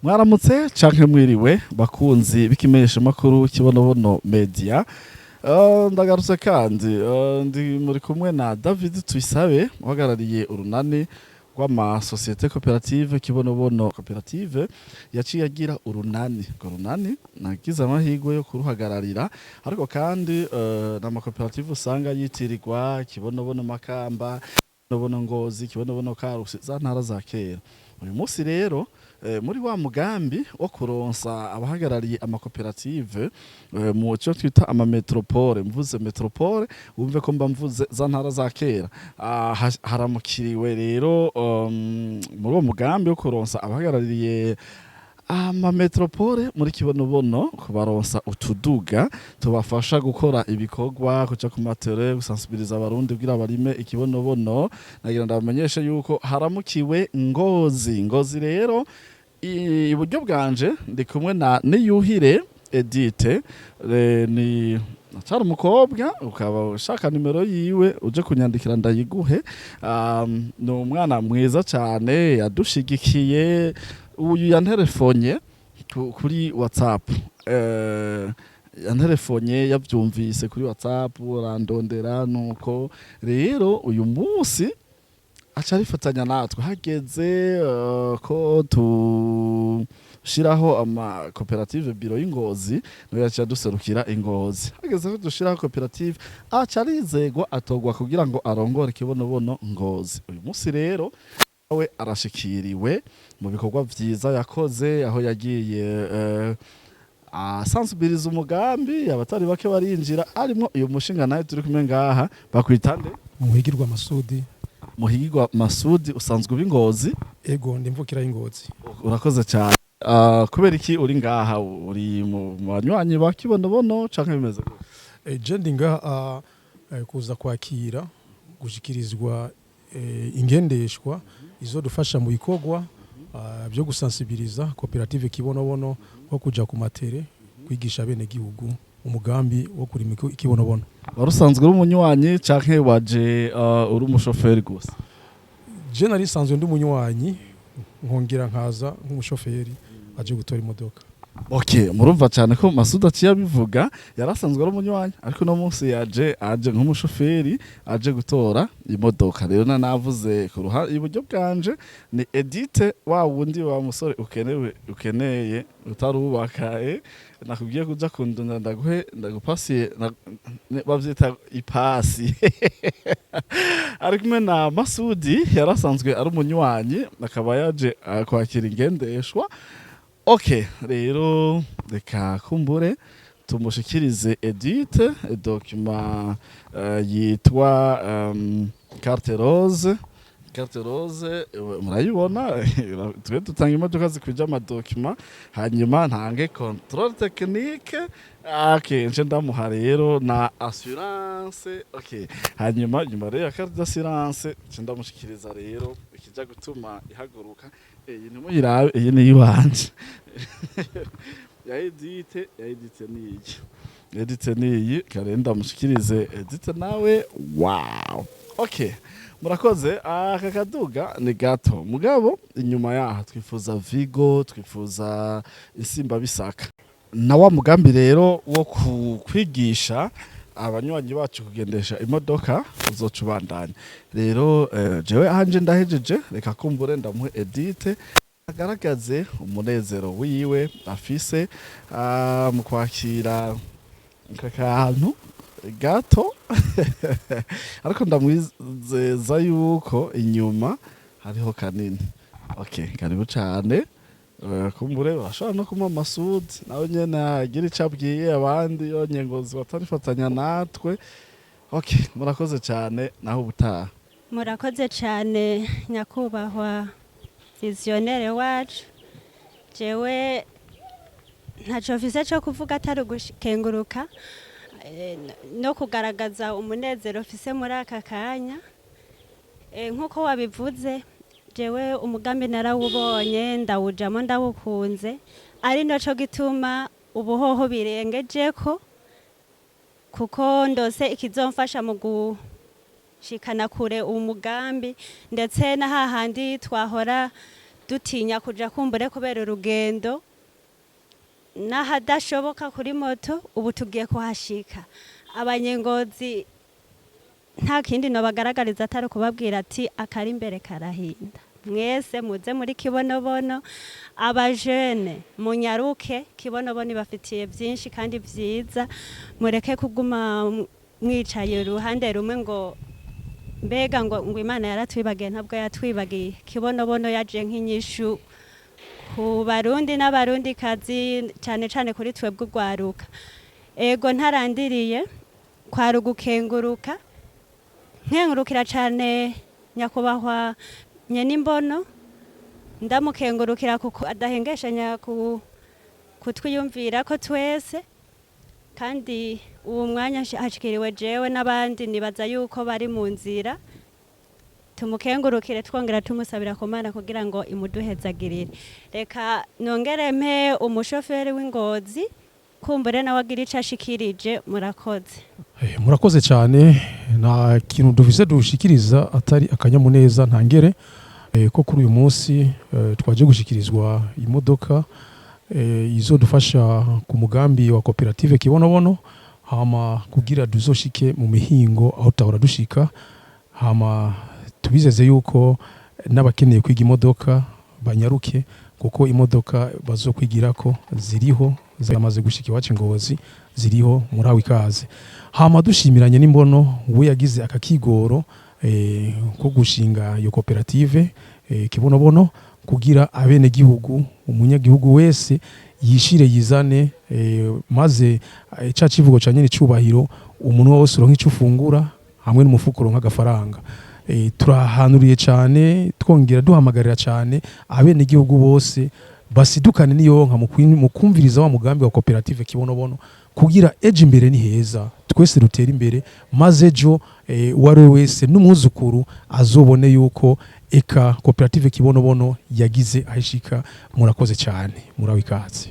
Mwaramutse canke mwiriwe bakunzi b'ikimesha makuru kibonobono media. Ndagarutse kandi ndi muri kumwe na David Tuisabe uhagarariye urunani rw'ama societe cooperative kibonobono cooperative yaciye agira urunani. Urunani nagize amahirwe yo kuruhagararira, ariko kandi n'ama cooperative usanga yitirirwa kibonobono Makamba, kibonobono Ngozi, kibonobono Karusi, za ntara za kera. Uyu munsi rero muri wa mugambi wo kuronsa abahagarariye amakoperative mu cyo twita ama metropole, mvuze metropole wumve ko mba mvuze za ntara za kera, haramukiriwe rero muri uwo mugambi wo kuronsa abahagarariye ama metropole muri kibonobono kubaronsa utuduga tubafasha gukora ibikorwa, kuca ku matere, gusensibiliza abarundi kugira barime ikibonobono. Nagira ndabamenyeshe yuko haramukiwe Ngozi rero iburyo bwanje ndi kumwe na Niyuhire Edite, ni atari umukobwa, ukaba ushaka nimero yiwe uje kunyandikira ndayiguhe. Ni umwana mwiza cyane yadushigikiye, uyu yanterefonye kuri WhatsApp, yanterefonye yavyumvise kuri WhatsApp arandondera, nuko rero uyu munsi aca arifatanya natwe hageze ko tushiraho ama cooperative biro y'Ingozi, no yaca duserukira Ingozi. Hageze ko dushiraho cooperative aca arizegwa atogwa kugira ngo arongore kibonobono Ngozi. Uyu munsi rero we arashikiriwe mu bikorwa vyiza yakoze, aho yagiye asensibiliza umugambi abatari bake barinjira, arimo uyu mushinga nawe turi kumwe ngaha bakwitande Muhigirwa Masudi. Muhigirwa Masudi, usanzwe ub'Ingozi? Ego ndimvukira y'Ingozi. Urakoze cyane. Kubera iki uri ngaha? Uri mu banywanyi ba kibonobono canke bimeze gute? Je ndi ngaha kuza kwakira gushikirizwa ingendeshwa izodufasha mu bikorwa byo gusensibiliza koperative kibonobono wo kuja ku matere kwigisha bene gihugu umugambi wo kurima ikibonobono. Warusanzwe uri umunywanyi canke waje uri umushoferi gusa? Je nari sanzwe ndi umunywanyi nkongera nkaza nk'umushoferi aje gutora imodoka. Okay, murumva cyane ko Masuda ciyabivuga yarasanzwe ari umunywanyi, ariko no munsi aje nk'umushoferi aje gutora imodoka. Rero navuze ku ruhande iburyo bwanje ni Edite, wa wundi wa musore ukeneye utarubaka, nakubwiye kuja kundunda ndagupasiye bavyita ipasi. Ariko me na Masudi yarasanzwe ari umunywanyi, akaba yaje kwakira ingendeshwa. Okay, rero reka kumbure tumushikirize Edite document yitwa carte rose. Carte rose murayibona, twe dutanga imodoka zikwija ama document, hanyuma ntange contrôle technique. Okay, nje ndamuha rero na assurance. Okay, hanyuma nyuma rero carte d'assurance nje ndamushikiriza rero ikija gutuma ihaguruka. Iyi nimuyirabe, iyi ni yiwanje. Ya Edite niyi kare ndamushikirize Edite nawe. Wow. Okay, murakoze. Aka kaduga ni gato mugabo, inyuma yaha twifuza Vigo, twifuza Isimba Bisaka. Na wa mugambi rero wo kwigisha abanywanyi bacu kugendesha imodoka uzocubandanya. Rero jewe anje ndahejeje, reka kumbure ndamuhe Edite agaragaze umunezero wiwe afise mu kwakira kakantu gato. Ariko ndamwizeza yuko inyuma hariho kanini. Okay, karibu cyane. Kumbure bashobora no kuma Masudi nawe nyene agira icabwiye abandi yonye Ngozi batarifatanya natwe. Okay, murakoze cyane, naho ubutaha. Murakoze cyane nyakubahwa visionnaire wacu. Jewe ntaco mfise cyo kuvuga atari gukenguruka no kugaragaza umunezero mfise muri aka kanya. Nkuko wabivuze, jewe umugambi narawubonye, ndawujamo, ndawukunze, ari naco gituma ubuhoho birengejeko, kuko ndose ikizomfasha mu gushikana kure umugambi, ndetse na hahandi twahora dutinya kuja kumbure kubera urugendo n'ahadashoboka kuri moto, ubu tugiye kuhashika. Abanyengozi nta kindi nobagaragariza atari kubabwira ati akari imbere karahinda. Mwese muze muri Kibonobono, abajene munyaruke, Kibonobono ibafitiye byinshi kandi byiza, mureke kuguma mwicaye uruhande rumwe ngo mbega ngo Imana yaratwibagiye. Ntabwo yatwibagiye. Kibonobono yaje nk'inyishu ku barundi n'abarundi kazi, cyane cyane kuri twebwe urwaruka. Ego ntarandiriye kwari ugukenguruka, nkengurukira cyane nyakubahwa Nyenimbono, ndamukengurukira kuko adahengeshanya kutwiyumvira ko twese, kandi uwo mwanya hashikiriwe jewe n'abandi nibaza yuko bari mu nzira. Tumukengurukire twongera tumusabira ku Mana kugira ngo imuduhezagirire. Reka nongere mpe umushoferi w'Ingozi kumbure nawe agira ico ashikirije. Murakoze. Murakoze cyane. Nta kintu dufise dushikiriza atari akanyamuneza ntangere ko kuri uyu munsi twaje gushikirizwa imodoka izodufasha ku mugambi wa koperative Kibonobono, hama kugira duzoshike mu mihingo aho tahora dushika, hama tubizeze yuko n'abakeneye kwiga imodoka banyaruke, kuko imodoka bazokwigirako ziriho zamaze gushika iwacu Ngozi, ziriho muri aho ikaze. Hama dushimiranye n'Imbono we yagize akakigoro ko gushinga iyo koperative Kibonobono, kugira abene gihugu, umunyagihugu wese yishire yizane, maze ca kivugo ca nyene cubahiro, umuntu wose uronka ico ufungura hamwe n'umufuko uronka agafaranga. Turahanuriye cyane, twongera duhamagarira cyane abene gihugu bose basidukane niyonka mu kumviriza wa mugambi wa koperative Kibonobono, kugira ejo imbere ni heza, twese rutera imbere, maze ejo uwari wese n'umwuzukuru azobone yuko eka koperative Kibonobono yagize ahishika. Murakoze cyane, muraho ikaze.